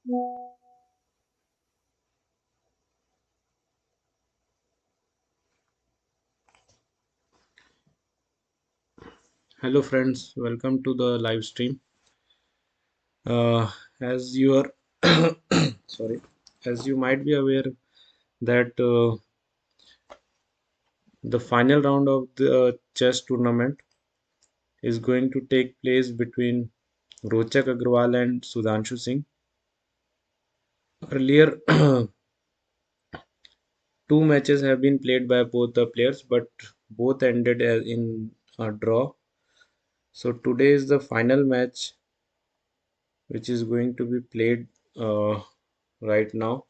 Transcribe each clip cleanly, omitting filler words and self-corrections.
Hello friends, welcome to the live stream. As you are sorry, as you might be aware that the final round of the chess tournament is going to take place between Rochak Agarwal and Sudhanshu Singh. Earlier, two matches have been played by both the players, but both ended in a draw. So today is the final match, which is going to be played right now.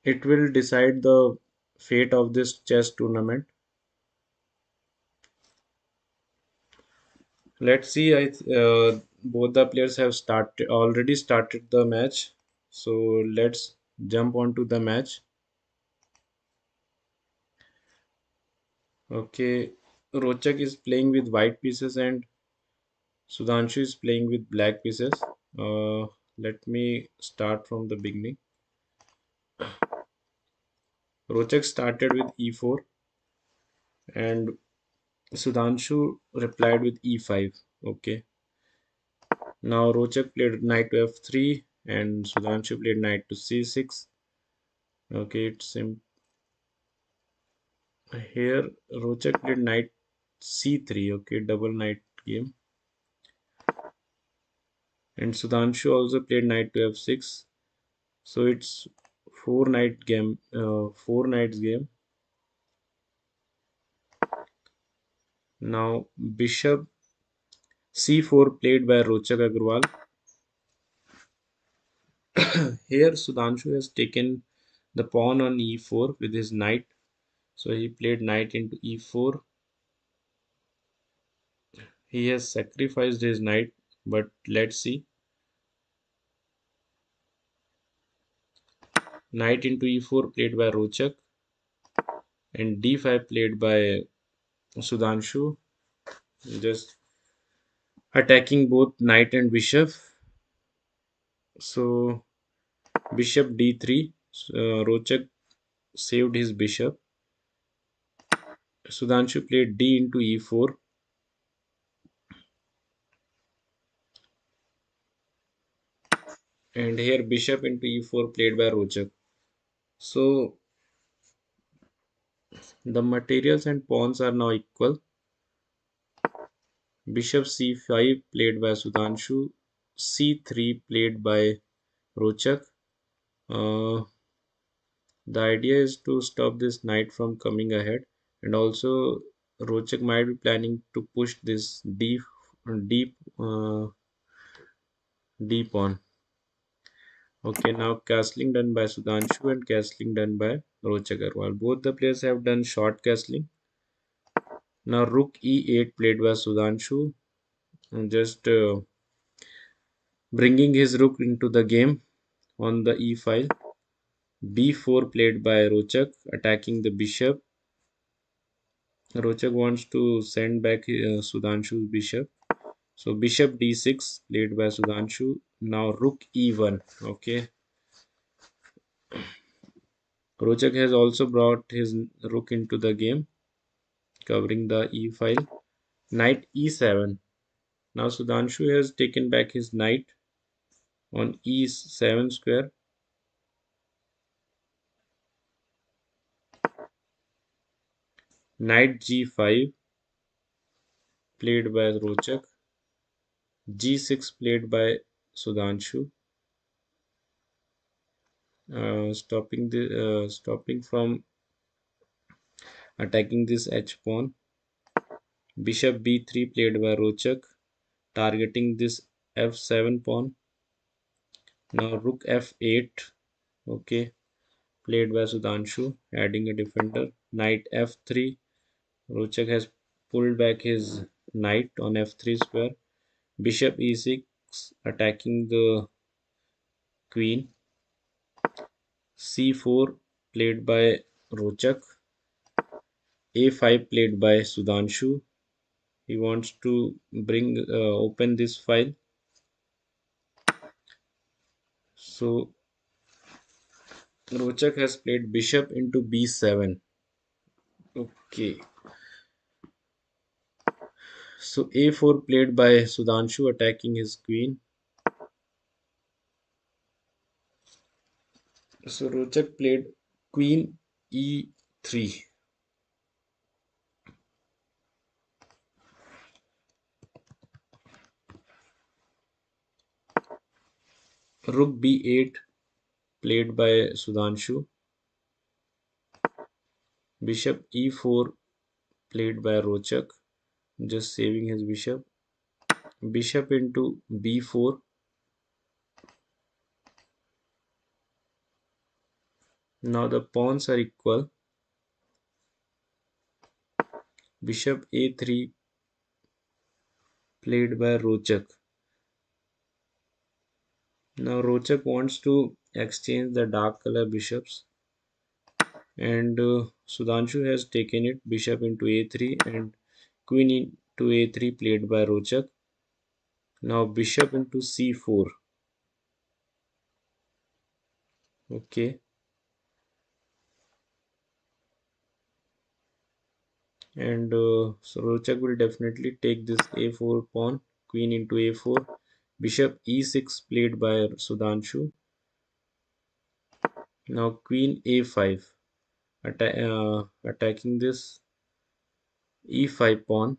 It will decide the fate of this chess tournament. Let's see. Both the players have already started the match. So let's jump onto the match. Okay, Rochak is playing with white pieces and Sudhanshu is playing with black pieces. Uh, Let me start from the beginning. Rochak started with e4 and Sudhanshu replied with e5. Okay. Now Rochak played knight to f3 and Sudhanshu played knight to c6. Okay, it's here Rochak played knight c3. Okay, double knight game. And Sudhanshu also played knight to f6. So it's four knights game. Now bishop c4 played by Rochak Agarwal. Here Sudhanshu has taken the pawn on e4 with his knight. So he played knight into e4. He has sacrificed his knight, but let's see. Knight into e4 played by Rochak and d5 played by Sudhanshu, just attacking both knight and bishop. So bishop d3, Rochak saved his bishop. Sudhanshu played d into e4. And here bishop into e4 played by Rochak. So the materials and pawns are now equal. Bishop c5 played by Sudhanshu, c3 played by Rochak. Uh, the idea is to stop this knight from coming ahead, and also Rochak might be planning to push this deep d pawn. Okay, now castling done by Sudhanshu and castling done by Rochak Agarwal. Both the players have done short castling. Now rook e8 played by Sudhanshu, and just bringing his rook into the game on the e file. b4 played by Rochak, attacking the bishop. Rochak wants to send back Sudhanshu's bishop. So bishop d6 played by Sudhanshu. Now rook e1. Okay. Rochak has also brought his rook into the game, covering the e file. Knight e7. Now Sudhanshu has taken back his knight on e7 square. Knight g5 played by Rochak. g6 played by Sudhanshu. Stopping from attacking this h pawn. Bishop b3 played by Rochak, targeting this f7 pawn. Now rook f8, okay, played by Sudhanshu, adding a defender. Knight f3. Rochak has pulled back his knight on f3 square. Bishop e6, attacking the queen. c4 played by Rochak. a5 played by Sudhanshu. He wants to open this file. So Rochak has played bishop into b7. Okay. So a4 played by Sudhanshu, attacking his queen. So Rochak played queen e3. Rook b8 played by Sudhanshu. Bishop e4 played by Rochak, just saving his bishop. Bishop into b4. Now the pawns are equal. Bishop a3 played by Rochak. Now Rochak wants to exchange the dark color bishops, and Sudhanshu has taken it. Bishop into a3 and queen into a3 played by Rochak. Now bishop into c4. Okay, and so Rochak will definitely take this a4 pawn. Queen into a4. Bishop e6 played by Sudhanshu. Now queen a5, attacking this e5 pawn.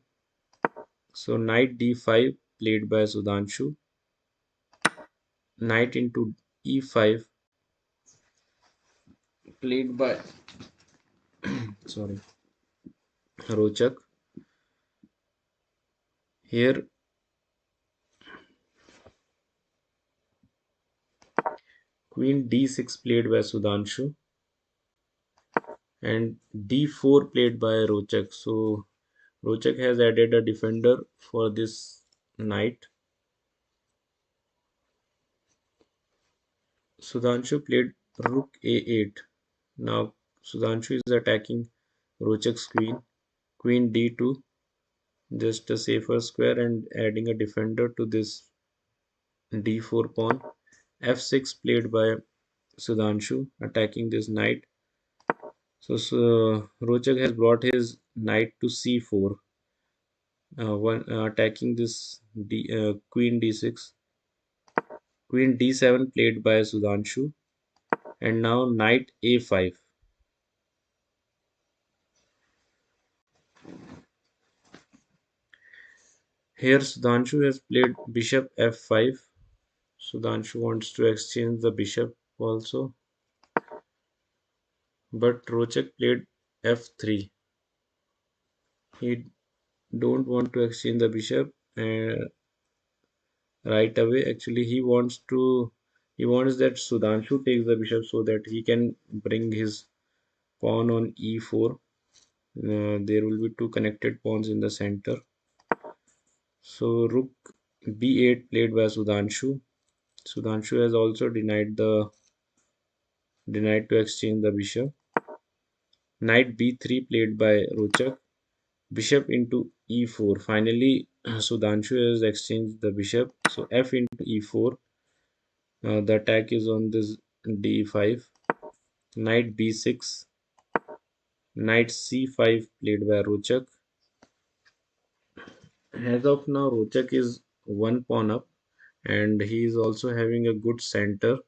So knight d5 played by Sudhanshu. Knight into e5 played by sorry Rochak. Here queen d6 played by Sudhanshu and d4 played by Rochak. So Rochak has added a defender for this knight. Sudhanshu played rook a8. Now Sudhanshu is attacking Rochak's queen. Queen d2, just a safer square, and adding a defender to this d4 pawn. f6 played by Sudhanshu, attacking this knight. So Rochak has brought his knight to c4, attacking this queen d6. Queen d7 played by Sudhanshu, and now knight a5. Here Sudhanshu has played bishop f5. Sudhanshu wants to exchange the bishop also, but Rochak played f3. He don't want to exchange the bishop right away. Actually, he wants that Sudhanshu takes the bishop so that he can bring his pawn on e4. There will be two connected pawns in the center. So rook b8 played by Sudhanshu. Sudhanshu has also denied to exchange the bishop. Knight b3 played by Rochak. Bishop into e4. Finally, Sudhanshu has exchanged the bishop. So f into e4. The attack is on this d5. Knight b6. Knight c5 played by Rochak. As of now, Rochak is one pawn up, and he is also having a good center.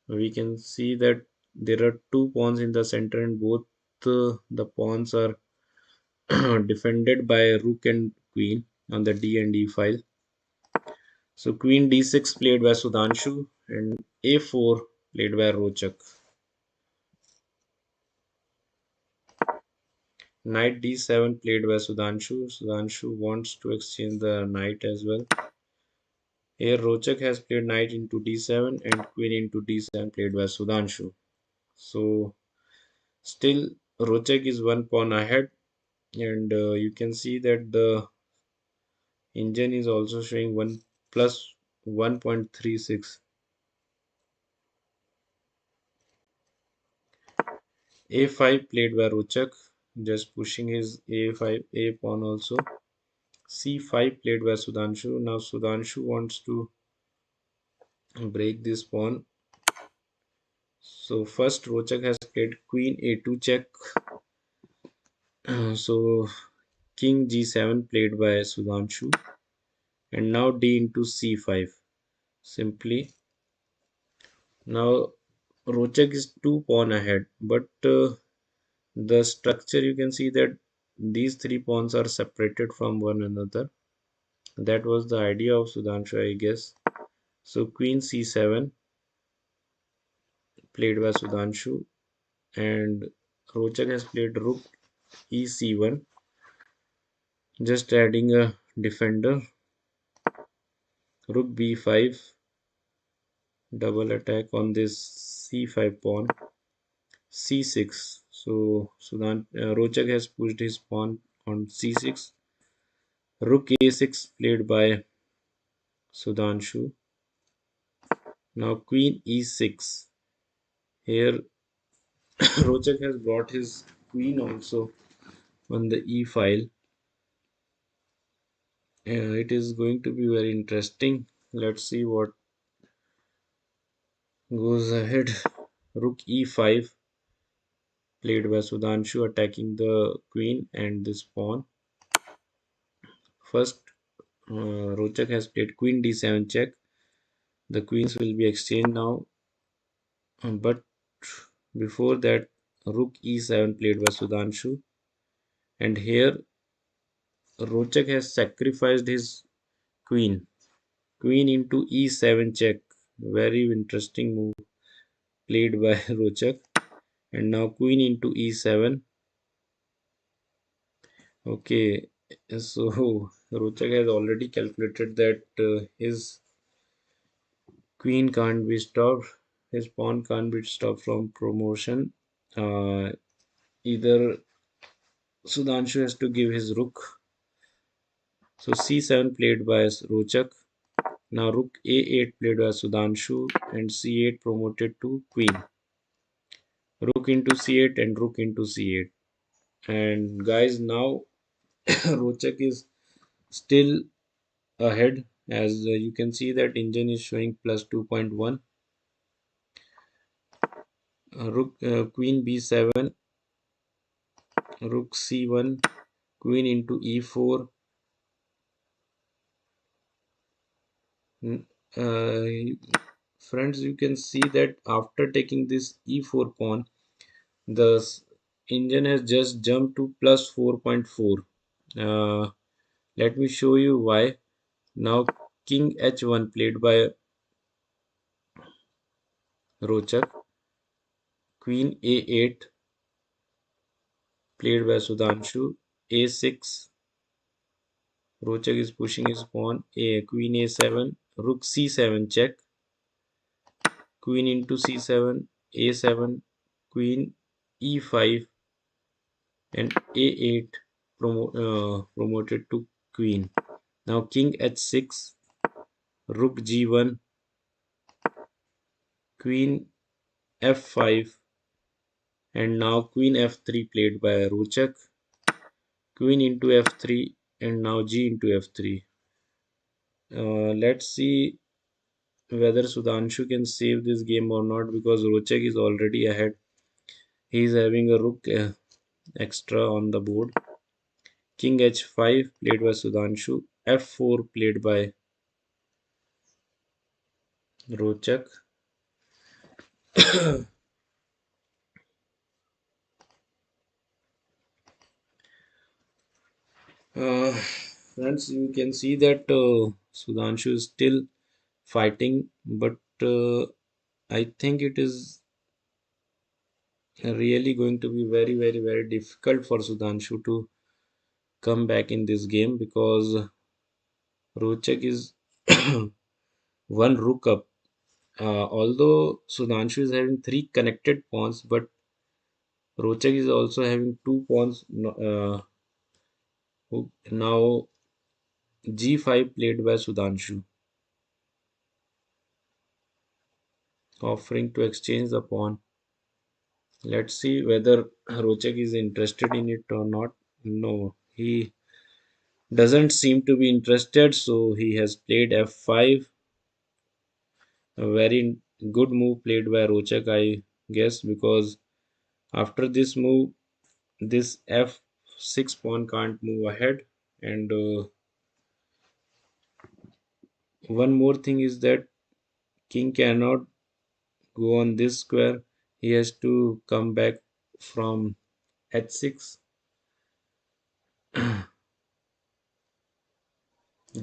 We can see that there are two pawns in the center, and both the pawns are defended by rook and queen on the d and e file. So queen d6 played by Sudhanshu and a4 played by Rochak. Knight d7 played by Sudhanshu. Sudhanshu wants to exchange the knight as well. Here Rochak has played knight into d7 and queen into d7 played by Sudhanshu. So still Rochak is one pawn ahead, and you can see that the engine is also showing 1 plus 1.36. a5 played by Rochak, just pushing his a5 a pawn also. c5 played by Sudhanshu. Now Sudhanshu wants to break this pawn. So first Rochak has played queen a2 check. So king g7 played by Sudhanshu, and now d into c5. Simply now Rochak is 2 pawn ahead, but the structure, you can see that these 3 pawns are separated from one another. That was the idea of Sudhanshu, I guess. So queen c7 played by Sudhanshu, and Rochak has played rook ec1, just adding a defender. Rook b5, double attack on this c5 pawn, c6. So Rochak has pushed his pawn on c6. Rook a6 played by Sudhanshu. Now queen e6. Here Rochak has brought his queen also on the e file. It is going to be very interesting. Let's see what goes ahead. Rook e5 played by Sudhanshu, attacking the queen and this pawn. First, Rochak has played queen d7 check. The queens will be exchanged now, but before that, rook e7 played by Sudhanshu, and here Rochak has sacrificed his queen. Queen into e7 check. Very interesting move played by Rochak. And now queen into e7. Okay, so Rochak has already calculated that his queen can't be stopped, his pawn can't be stopped from promotion. Either Sudhanshu has to give his rook. So c7 played by Rochak. Now rook a8 played by Sudhanshu, and c8 promoted to queen. Rook into c8 and rook into c8. And guys, now Rochak is still ahead, as you can see that engine is showing plus 2.1. Queen b7, rook c1, queen into e4. Friends, you can see that after taking this e4 pawn, the engine has just jumped to plus 4.4. Let me show you why. Now king h1 played by Rochak, queen a8 played by Sudhanshu, a6. Rochak is pushing his pawn, queen a7, rook c7 check, queen into c7, a7, queen e5, and a8 promoted to queen. Now king h6, rook g1, queen f5, and now queen f3 played by Rochak, queen into f3, and now g into f3. Let's see whether Sudhanshu can save this game or not, because Rochak is already ahead. He is having a rook extra on the board. King h5 played by Sudhanshu, f4 played by Rochak. uh, Friends, you can see that Sudhanshu is still fighting, but I think it is really going to be very, very, very difficult for Sudhanshu to come back in this game, because Rochak is one rook up. Although Sudhanshu is having 3 connected pawns, but Rochak is also having 2 pawns. Now g5 played by Sudhanshu, offering to exchange the pawn. Let's see whether Rochak is interested in it or not. No, he doesn't seem to be interested, so he has played f5. A very good move played by Rochak, I guess, because after this move, this f6 pawn can't move ahead. And one more thing is that king cannot go on this square. He has to come back from h6.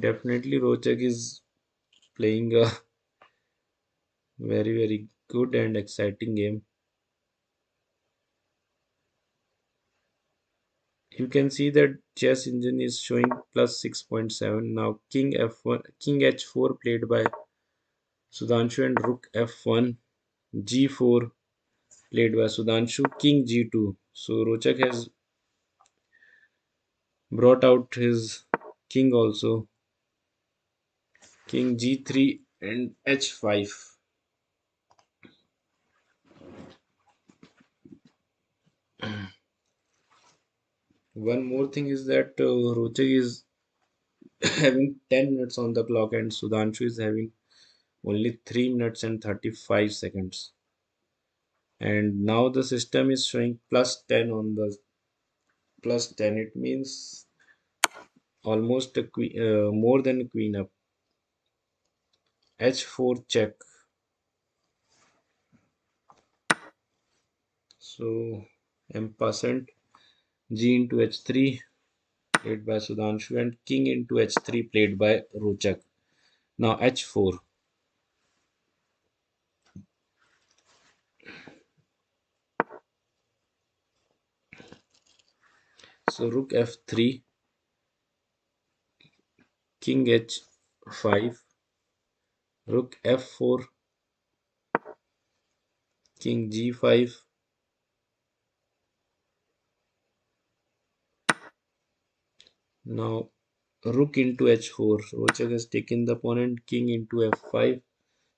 Definitely, Rochak is playing a very good and exciting game. You can see that chess engine is showing plus 6.7. Now king f1, king h4 played by Sudhanshu and rook f1, g4 played by Sudhanshu, king g2. So Rochak has brought out his king also, king g3 and h5. One more thing is that Rochak is having 10 minutes on the clock and Sudhanshu is having only 3 minutes and 35 seconds. And now the system is showing plus 10 on the plus 10. It means almost a queen, more than a queen up. h4 check. So m% g into h3 played by Sudhanshu and king into h3 played by Rochak. Now h4. So rook f3, king h5, rook f4, king g5. Now rook into h4. Rochak has taken the pawn and king into f5.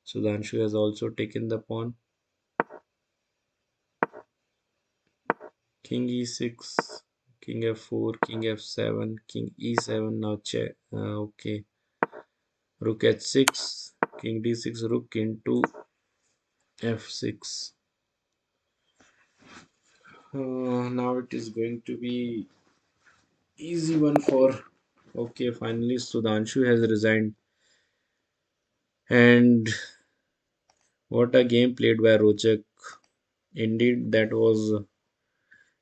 Sudhanshu has also taken the pawn. King e6, king f4, king f7, king e7. Now check. Okay. Rook h6, king d6, rook into f6. Now it is going to be easy one for. Okay, finally Sudhanshu has resigned. And what a game played by Rochak. Indeed, that was.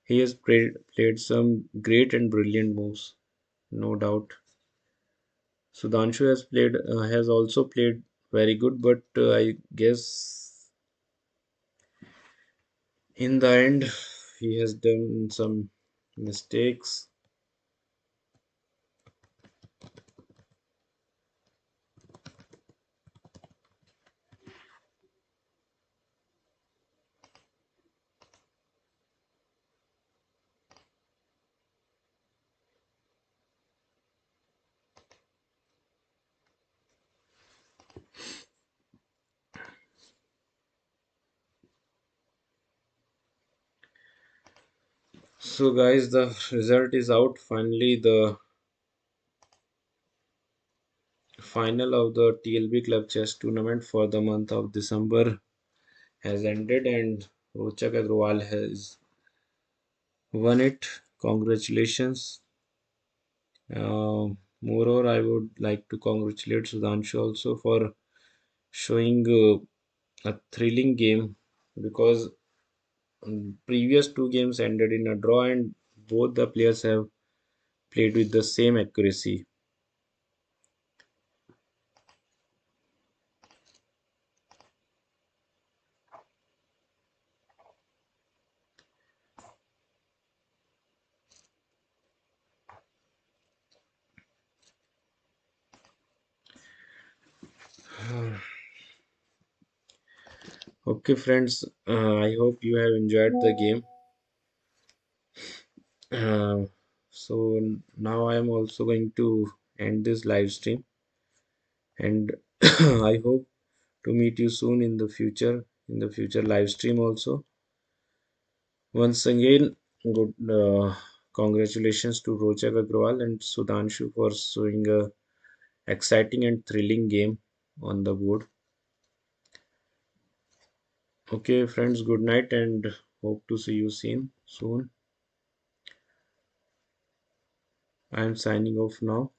He has played some great and brilliant moves, no doubt. Sudhanshu has also played very good, but I guess in the end he has done some mistakes. So guys, the result is out. Finally, the final of the TLB Club Chess Tournament for the month of December has ended, and Rochak Agarwal has won it. Congratulations. Moreover, I would like to congratulate Sudhanshu also for showing a thrilling game because previous two games ended in a draw and both the players have played with the same accuracy. Okay, friends, I hope you have enjoyed the game. Uh, so now I am also going to end this live stream, and I hope to meet you soon in the future live stream also. Once again, good congratulations to Rochak Agrawal and Sudhanshu for showing a exciting and thrilling game on the board. Okay, friends, good night and hope to see you soon. I am signing off now.